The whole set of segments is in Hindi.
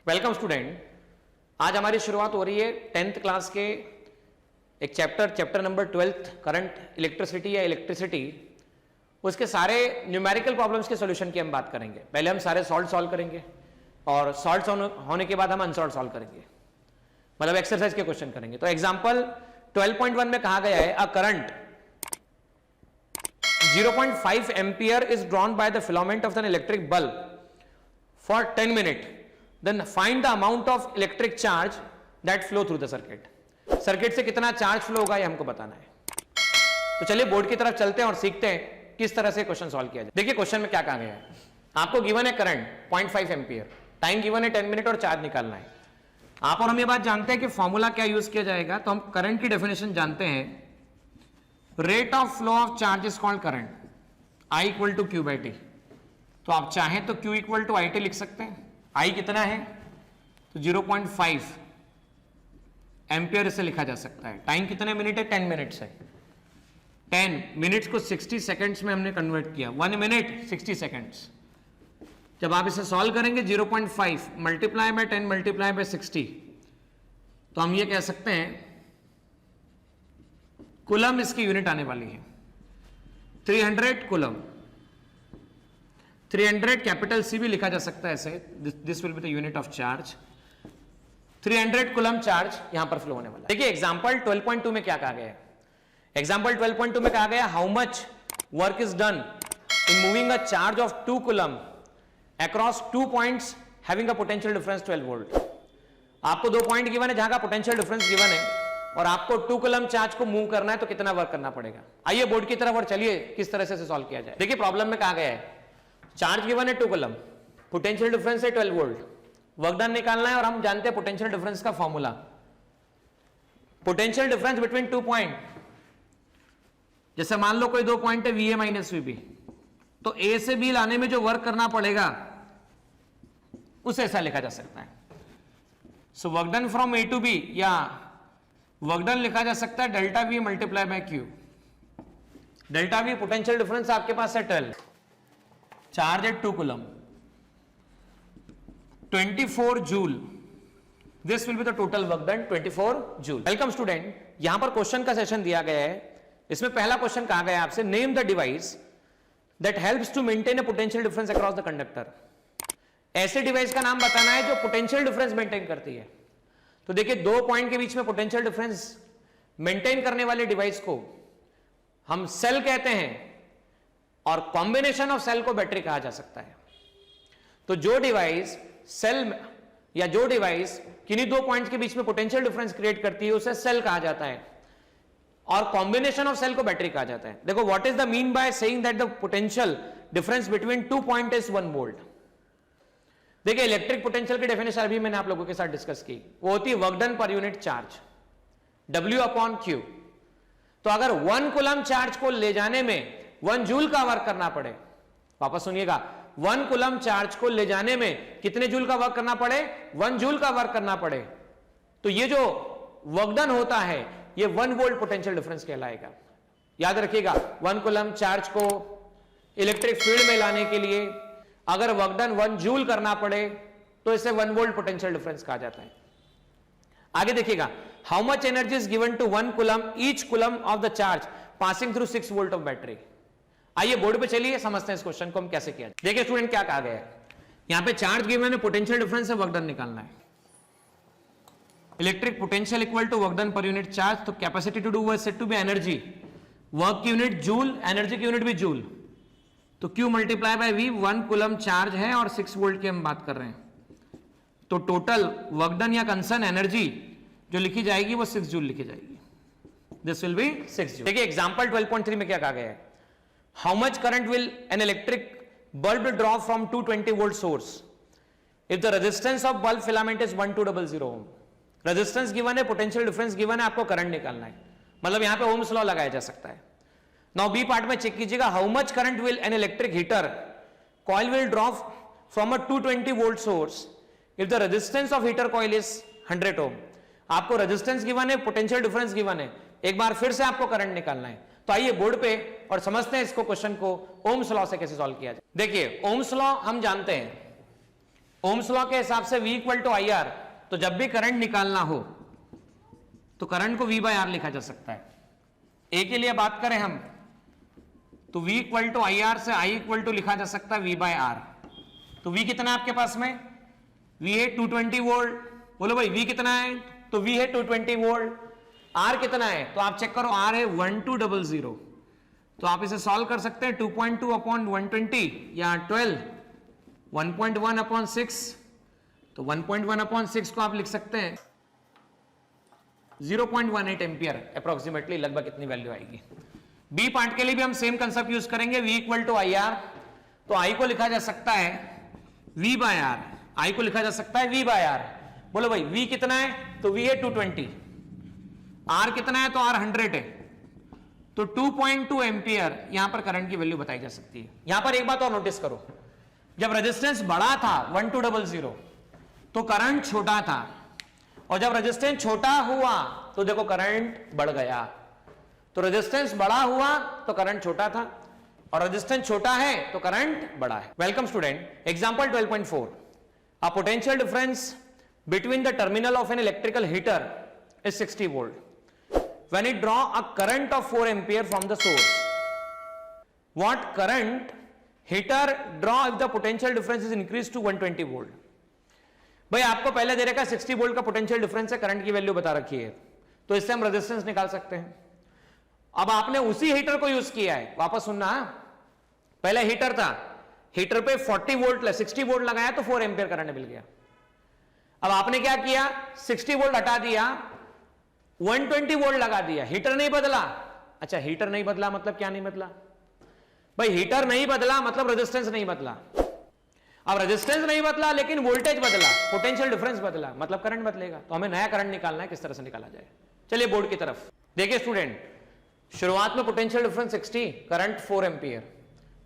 Welcome student. आज हमारी शुरुआत हो रही है 10th क्लास के एक चैप्टर नंबर 12 करंट इलेक्ट्रिसिटी या इलेक्ट्रिसिटी। उसके सारे न्यूमेरिकल प्रॉब्लम्स के सॉल्यूशन की हम बात करेंगे। पहले हम सारे सॉल्व करेंगे और सॉल्व होने के बाद हम अनसॉल्व सॉल्व करेंगे, मतलब एक्सरसाइज के क्वेश्चन करेंगे। तो एग्जांपल 12.1 में कहा गया है, a current 0.5 ampere is drawn by the filament of an electric bulb for 10 minutes, then find the amount of electric charge that flow through the circuit. Circuit से कितना चार्ज फ्लो होगा ये हमको बताना है। तो चलिए बोर्ड की तरफ चलते हैं और सीखते हैं किस तरह से क्वेश्चन सॉल्व किया जाए। देखिए क्वेश्चन में क्या कहा गया है, आपको गिवन है करंट 0.5 एम्पियर, टाइम गिवन है 10 मिनट और चार्ज निकालना है। आप और हम ये बात जानते हैं कि फॉर्मूला क्या यूज किया जाएगा। तो हम करंट की डेफिनेशन जानते हैं, rate of flow of charge is called current, I equal to Q by T. तो आप चाहें तो Q equal to I T लिख सकते हैं। I कितना है तो 0.5 एम्पियर इसे लिखा जा सकता है। टाइम कितने मिनट है, 10 मिनट्स है। 10 मिनट्स को 60 सेकंड्स में हमने कन्वर्ट किया, 1 मिनट 60 सेकंड्स। जब आप इसे सॉल्व करेंगे 0.5 मल्टीप्लाई बाय 10 मल्टीप्लाई बाय 60, तो हम ये कह सकते हैं कूलम इसकी यूनिट आने वाली है 300 कूलम। 300 कैपिटल सी भी लिखा जा सकता है ऐसे, this will be the unit of charge. 300 coulomb charge यहां पर फ्लो होने वाला है। देखिए एग्जांपल 12.2 में क्या कहा गया है। एग्जांपल 12.2 में कहा गया, how much work is done in moving a charge of 2 coulomb across 2 points having a potential difference 12 volt. आपको 2 पॉइंट गिवन है जहां का पोटेंशियल डिफरेंस गिवन है और आपको 2 कूलम चार्ज को मूव करना है, तो कितना वर्क करना पड़ेगा। आइए बोर्ड की तरफ और चलिए किस तरह से सॉल्व किया जाए। देखिए प्रॉब्लम में कहा गया है, चार्ज गिवन है 2 कूलम, पोटेंशियल डिफरेंस है 12 वोल्ट, वर्क डन निकालना है और हम जानते हैं पोटेंशियल डिफरेंस का formula. Potential difference between 2 point, जैसे मान लो कोई 2 पॉइंट है VA माइनस VB, तो A से B लाने में जो वर्क करना पड़ेगा उसे ऐसा लिखा जा सकता है। So work done from A to B, या वर्क डन लिखा जा सकता है delta V multiply by Q। Delta V potential difference आपके पास है 12, charge at 2 coulomb, 24 joule. This will be the total work done 24 joule. Welcome student, यहां पर क्वेश्चन का सेशन दिया गया है। इसमें पहला क्वेश्चन कहा गया आपसे, name the device that helps to maintain a potential difference across the conductor. ऐसे डिवाइस का नाम बताना है जो पोटेंशियल डिफरेंस मेंटेन करती है। तो देखिए 2 पॉइंट के बीच में पोटेंशियल डिफरेंस मेंटेन करने वाले डिवाइस को हम सेल कहते हैं और कॉम्बिनेशन ऑफ सेल को बैटरी कहा जा सकता है। तो जो डिवाइस सेल या जो डिवाइस किन्हीं 2 पॉइंट्स के बीच में पोटेंशियल डिफरेंस क्रिएट करती है उसे सेल कहा जाता है और कॉम्बिनेशन ऑफ सेल को बैटरी कहा जाता है। देखो what is the mean by saying that the potential difference between 2 point is 1 volt. देखिए इलेक्ट्रिक पोटेंशियल की डेफिनेशन अभी मैंने आप लोगों के साथ डिस्कस की, वो होती है work done per unit charge, W upon Q। तो अगर 1 कूलम चार्ज को ले जाने में 1 जूल का वर्क करना पड़े, वापस सुनिएगा, 1 कूलम चार्ज को ले जाने में कितने जूल का वर्क करना पड़े, 1 जूल का वर्क करना पड़े, तो ये जो वर्क डन होता है ये 1 वोल्ट पोटेंशियल डिफरेंस कहलाएगा। याद रखिएगा 1 कूलम चार्ज को इलेक्ट्रिक फील्ड में लाने के लिए अगर वर्क डन 1 जूल करना पड़े तो इसे 1 वोल्ट पोटेंशियल डिफरेंस कहा जाता है। आगे देखिएगा, how much energy is given to 1 coulomb each coulomb of the charge passing through 6 volt of battery. आइए बोर्ड पे चलिए समझते हैं इस क्वेश्चन को हम कैसे किया। देखिए स्टूडेंट क्या कहा गया है, यहां पे चार्ज गिवन है, पोटेंशियल डिफरेंस है, वर्क डन निकालना है। Electric potential equal to work done per unit charge. तो capacity to do work said to be energy, work की यूनिट जूल, एनर्जी की यूनिट भी जूल। तो Q multiply by V, 1 coulomb charge है और 6 वोल्ट की हम बात कर रहे हैं। तो टोटल वर्क डन या कंसर्न एनर्जी जो लिखी जाएगी वो 6 जूल लिखी जाएगी। This will B 6 joule. देखिए एग्जांपल 12.3 में क्या कहा गया है, how much current will an electric bulb draw from 220 volt source if the resistance of bulb filament is 1200 ohm। Resistance given है, पोटेंशियल डिफरेंस गिवन है, आपको करंट निकालना है, मतलब यहां पे ओम्स लॉ लगाया जा सकता है। नाउ बी पार्ट में चेक कीजिएगा, how much current will an electric heater coil will draw from a 220 volt source if the resistance of heater coil is 100 ओम। आपको रेजिस्टेंस गिवन है, पोटेंशियल डिफरेंस गिवन है, एक बार फिर से आपको करंट निकालना है। तो आइए बोर्ड पे और समझते हैं इसको, क्वेश्चन को ओम्स लॉ से कैसे सॉल्व किया जाए। देखिए ओम्स लॉ हम जानते हैं, ओम्स लॉ के हिसाब से V equal to I R, तो जब भी करंट निकालना हो तो करंट को V बाय आर लिखा जा सकता है। ए के लिए बात करें हम तो V equal to I R से I इक्वल टू लिखा जा सकता है V बाय आर। तो V कितना है आपके पास में? V है 220 वोल्ट। बोलो भाई V कितना है? तो V है 220 वोल्ट। R कितना है? तो आप चेक करो, R है 1200। तो आप इसे सॉल्व कर सकते हैं 2.2 अपॉन 120 या 12 1.1 अपॉन 6। तो 1.1 अपॉन 6 को आप लिख सकते हैं 0.18 एम्पियर अप्रोक्सीमेटली, लगभग इतनी वैल्यू आएगी। बी पार्ट के लिए भी हम सेम कंसेप्ट यूज करेंगे, V equal to I R. तो I को लिखा जा सकता है V बाय आर, I को लिखा जा सकता है V बाय आर। बोलो भाई V कितना है? तो V है 220, R कितना है? तो R 100 है। तो 2.2 एम्पियर यहां पर करंट की वैल्यू बताई जा सकती है। यहां पर एक बात और नोटिस करो, जब रेजिस्टेंस बड़ा था 1200 तो करंट छोटा था, और जब रेजिस्टेंस छोटा हुआ तो देखो करंट बढ़ गया। तो रेजिस्टेंस बड़ा हुआ तो करंट छोटा था, और रेजिस्टेंस छोटा है तो करंट बड़ा है। Welcome student, example 12.4, a potential difference between the terminal of an electrical heater is 60 volt. When it draw a current of 4 ampere from the source, what current heater draw if the potential difference is increased to 120 volt? भाई आपको पहले दे रखा 60 वोल्ट का पोटेंशियल डिफरेंस है, करंट की वैल्यू बता रखी है, तो इससे हम रेजिस्टेंस निकाल सकते हैं। अब आपने उसी हीटर को यूज किया है, वापस सुनना, पहले हीटर था, हीटर पे 40 वोल्ट 60 वोल्ट लगाया तो 4 एम्पियर करंट मिल गया। अब आपने क्या किया, 60 वोल्ट हटा दिया, 120 वोल्ट लगा दिया, हीटर नहीं बदला। अच्छा, हीटर नहीं बदला मतलब क्या नहीं बदला? भाई हीटर नहीं बदला मतलब रेजिस्टेंस नहीं बदला। अब रेजिस्टेंस नहीं बदला लेकिन वोल्टेज बदला, पोटेंशियल डिफरेंस बदला, मतलब करंट बदलेगा। तो हमें नया करंट निकालना है, किस तरह से निकाला जाए? चलिए बोर्ड की तरफ देखिए स्टूडेंट, शुरुआत में पोटेंशियल डिफरेंस 60, करंट 4 एम्पियर,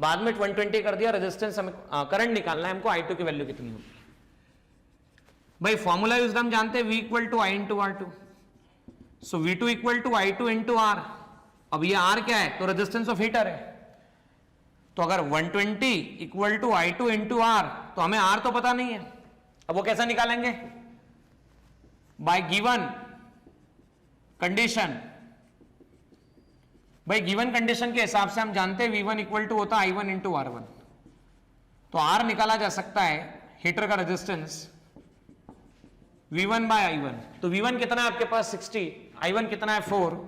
बाद में 120 कर दिया, रेजिस्टेंस हमें करंट निकालना है, हमको I2 की वैल्यू कितनी होगी। भाई फॉर्मूला यूज हम जानते हैं, V equal to I into R2, so V2 equal to I2 into R। अब ये R क्या है? तो रेजिस्टेंस ऑफ हीटर है। तो अगर 120 equal to I2 into R, तो हमें R तो पता नहीं है, अब वो कैसा निकालेंगे? Bye given condition. भाई गिवन कंडीशन के हिसाब से हम जानते हैं V1 इक्वल टू होता है I1 इंटू R1। तो R निकाला जा सकता है हीटर का रेजिस्टेंस V1 बाय I1। तो V1 कितना है आपके पास? 60, I1 कितना है? 4।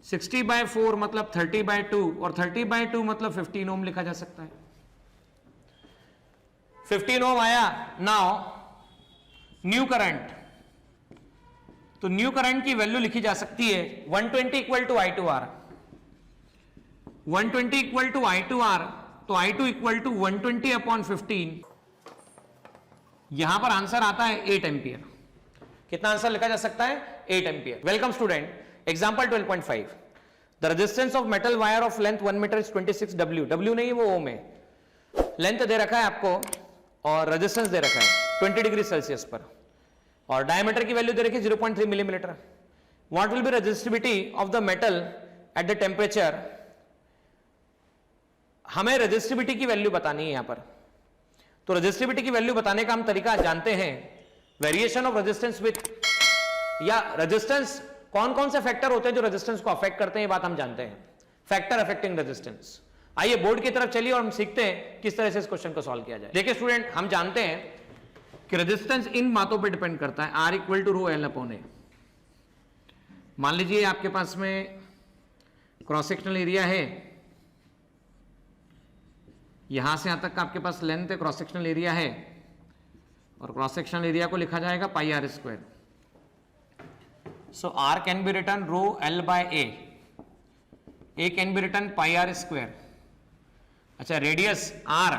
60 बाय 4 मतलब 30 बाय 2, और 30 बाय 2 मतलब 15 ओम लिखा जा सकता है। 15 ओम आया। नाउ न्यू करंट, तो न्यू करंट की वैल्यू लिखी जा सकती है 120 equal to I2R। 120 equal to I2R, तो I2 इक्वल टू 120 अपॉन 15, यहां पर आंसर आता है 8 एम्पियर। कितना आंसर लिखा जा सकता है? 8 ampere. Welcome student, example 12.5, the resistance of metal wire of length 1 metre is 26 W। W नहीं, वो ओम है। लेंथ दे रखा है आपको और रेजिस्टेंस दे रखा है 20 डिग्री सेल्सियस पर, और डायमीटर की वैल्यू दे रखी है 0.3 millimetre. What will be resistivity of the metal at the temperature? हमें रेजिस्टिविटी की वैल्यू बतानी है यहां पर। तो रेजिस्टिविटी की वैल्यू बताने का हम तरीका जानते हैं, वेरिएशन ऑफ रेजिस्टेंस विथ, या रेजिस्टेंस, कौन कौन से फैक्टर होते हैं जो रेजिस्टेंस को अफेक्ट करते हैं, ये बात हम जानते हैं, फैक्टर अफेक्टिंग रेजिस्टेंस। आइए बोर्ड की तरफ चलिए और हम सीखते हैं किस तरह से इस क्वेश्चन को सॉल्व किया जाए। देखिए स्टूडेंट, हम जानते हैं कि रेजिस्टेंस इन बातों पे डिपेंड करता है, R equal to rho l upon a. मान लीजिए आपके पास में क्रॉस सेक्शनल एरिया है, यहां से यहां तक का आपके पास लेंथ है, क्रॉस सेक्शनल एरिया है, और क्रॉस सेक्शनल एरिया को लिखा जाएगा pi R square. So R can be written rho L by A can be written pi R square. अच्छा, radius R,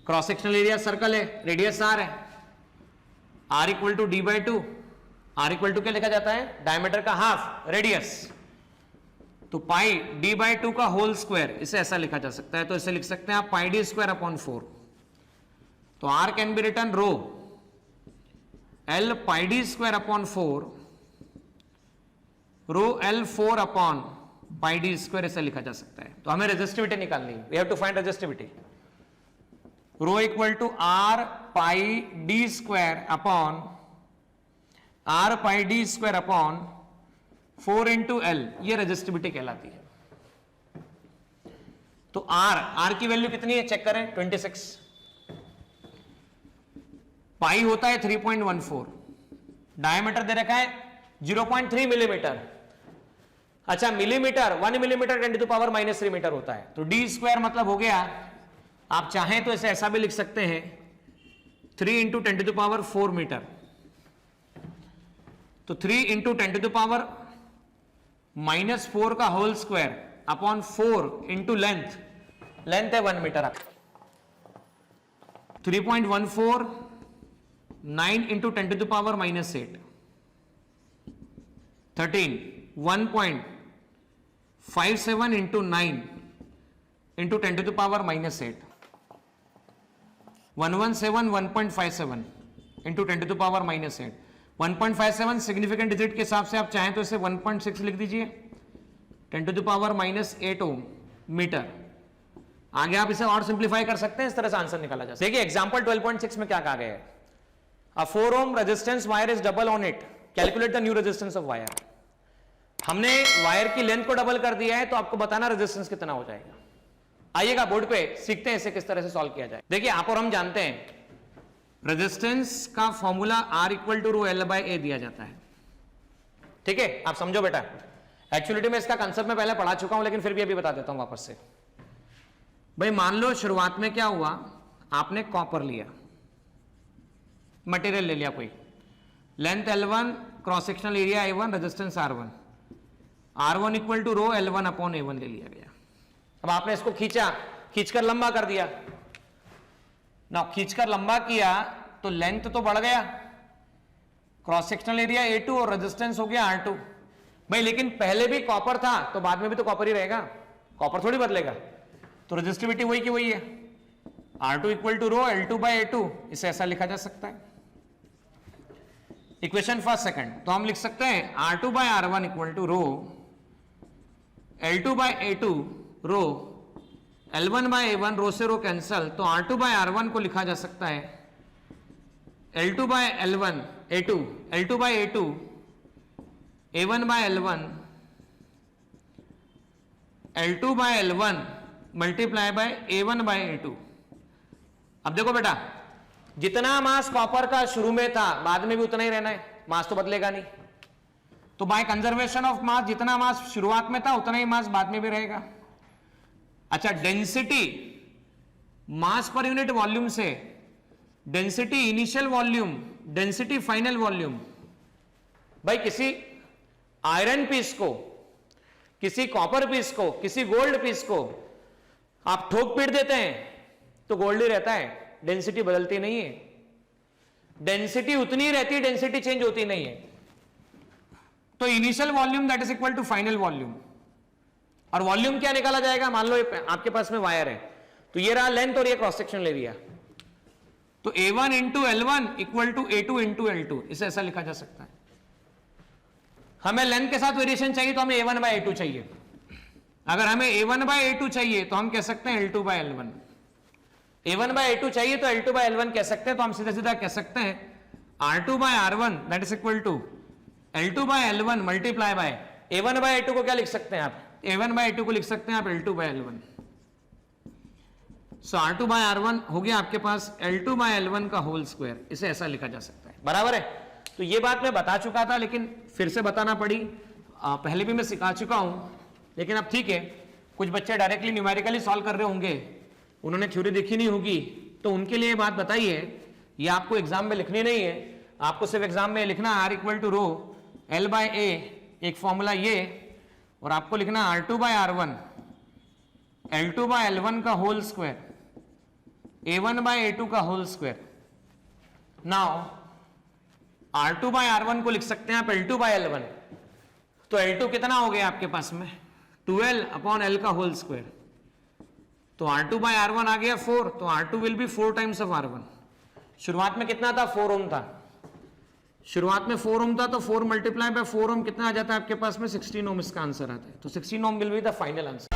cross sectional area circle है, रेडियस R है, R equal to D by 2। R equal to क्या लिखा जाता है? डायमीटर का हाफ, रेडियस, तो पाई D बाई 2 का होल स्क्वायर, इसे ऐसा लिखा जा सकता है। तो इसे लिख सकते हैं आप पाई D स्क्वायर अपॉन 4। तो R can be written rho L pi D square upon 4, rho L 4 upon pi D square, ऐसा लिखा जा सकता है। तो हमें रेजिस्टिविटी निकालनी है, we have to find resistivity. Rho equal to R pi D square upon 4 into L, ये रेजिस्टिविटी कहलाती है। तो आर की वैल्यू कितनी है चेक करें, 26। पाई होता है 3.14, डायमीटर दे रखा है 0.3 मिलीमीटर। अच्छा मिलीमीटर 1 मिलीमीटर 10⁻³ मीटर होता है, तो डी स्क्वायर मतलब हो गया, आप चाहें तो इसे ऐसा भी लिख सकते हैं 3 इंटू 10⁻⁴ मीटर। तो 3 इंटू 10⁻⁻⁴ का whole square upon 4 into length है 1 metre. 3.14 9 into 10⁻⁻⁸ 13 1.57 into 9 into 10⁻⁻⁸ 117 1.57 into 10⁻⁻⁸ 1.57 significant digit के हिसाब से आप चाहें तो इसे 1.6 लिख दीजिए, 10⁻⁸ ओम मीटर। आगे आप इसे और सिंप्लीफाई कर सकते हैं, इस तरह से आंसर निकाला जा सकता है। देखिए एग्जांपल 12.6 में क्या कहा गया है, अ 4 ohm resistance wire is double on it, calculate the new resistance of wire. हमने वायर की लेंथ को डबल कर दिया है, तो आपको बताना रेजिस्टेंस कितना हो जाएगा। आइएगा बोर्ड पे सीखते हैं इसे किस तरह से सॉल्व किया जाए। देखिए आप और हम जानते हैं रेजिस्टेंस का formula R equal to ρl/a दिया जाता है, ठीक है, आप समझो बेटा। एक्चुअलिटी में इसका कंसेप्ट मैं पहले पढ़ा चुका हूं, लेकिन फिर भी अभी बता देता हूं वापस से। भाई मान लो शुरुआत में क्या हुआ, आपने कॉपर लिया, मटेरियल ले लिया कोई, length L1, cross sectional area A1, resistance R1, R1 equal to ρl1 upon A1 ले लिया गया। अब आपने इसको खींचकर लंबा कर दिया ना, खींचकर लंबा किया तो लेंथ तो बढ़ गया, क्रॉस सेक्शनल एरिया A2 और रेजिस्टेंस हो गया R2। भाई लेकिन पहले भी कॉपर था तो बाद में भी तो कॉपर ही रहेगा, कॉपर थोड़ी बदलेगा, तो रेजिस्टिविटी वही की वही है, R2 इक्वल टू ρl2/A2, इसे ऐसा लिखा जा सकता है। इक्वेशन फर्स्ट सेकंड, तो हम लिख सकते हैं R2/R1 equal to ρl2/A2 L1/A1, रो से रो कैंसल, तो R2/R1 को लिखा जा सकता है L2/L1 A2, L2/A2 A1/L1 L2/L1 multiply by A1/A2। अब देखो बेटा, जितना मास कॉपर का शुरू में था बाद में भी उतना ही रहना है, मास तो बदलेगा नहीं, तो बाय कंजर्वेशन ऑफ मास जितना मास शुरुआत में था उतना ही मास बाद में भी रहेगा। अच्छा density mass per unit volume से density initial volume, density final volume. भाई किसी आयरन पीस को, किसी कॉपर पीस को, किसी गोल्ड पीस को आप ठोक पीट देते हैं तो गोल्ड ही रहता है, डेंसिटी बदलती नहीं है, डेंसिटी उतनी ही रहती है, डेंसिटी चेंज होती नहीं है। तो initial volume that is equal to final volume, और वॉल्यूम क्या निकाला जाएगा, मान लो आपके पास में वायर है, तो ये रहा लेंथ और ये क्रॉस सेक्शनल एरिया, तो A1 into L1 equal to A2 into L2, इसे ऐसा लिखा जा सकता है। हमें लेंथ के साथ वेरिएशन चाहिए तो हमें A1/A2 चाहिए, अगर हमें A1/A2 चाहिए तो हम कह सकते हैं L2/L1, A1/A2 चाहिए तो L2/L1 कह सकते हैं, तो हम सीधा सीधा कह सकते हैं R2/R1 that is equal to L2/L1 multiply by A1/A2 को क्या लिख सकते हैं आप, A1/A2 को लिख सकते हैं आप L2/L1। सो R2/R1 हो गया आपके पास L2/L1 का होल स्क्वायर, इसे ऐसा लिखा जा सकता है, बराबर है। तो ये बात मैं बता चुका था लेकिन फिर से बताना पड़ी, पहले भी मैं सिखा चुका हूं, लेकिन अब ठीक है, कुछ बच्चे डायरेक्टली न्यूमेरिकली सॉल्व कर रहे होंगे, उन्होंने थ्योरी देखी नहीं होगी, तो उनके लिए बात बताइए, ये आपको एग्जाम में लिखनी नहीं है, आपको सिर्फ एग्जाम में लिखना R इक्वल टू ρl/a, एक फॉर्मूला ये, और आपको लिखना R2/R1 L2/L1 का होल स्क्वायर A1/A2 का होल स्क्वायर। नाउ R2/R1 को लिख सकते हैं आप L2/L1, तो L2 कितना हो गया आपके पास में 12 अपॉन L का होल स्क्वायर, तो R2/R1 आ गया 4, तो R2 will be 4 times of R1। शुरुआत में कितना था, 4 ओम था, शुरुआत में 4 ओम था, तो 4 मल्टीप्लाई बाय 4 ओम कितना आ जाता है आपके पास में 16 ओम, इसका आंसर आता है, तो 16 ohm will be the final answer.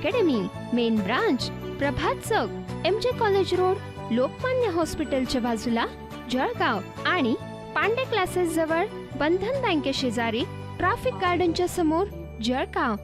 Academy, main branch, Prabhat Chowk, MJ college road, Lokmanya हॉस्पिटलच्या बाजूला, जळगाव आणि पांडे क्लासेस जवळ, बंधन बँके शेजारी, ट्रॅफिक गार्डनच्या समोर, जळगाव.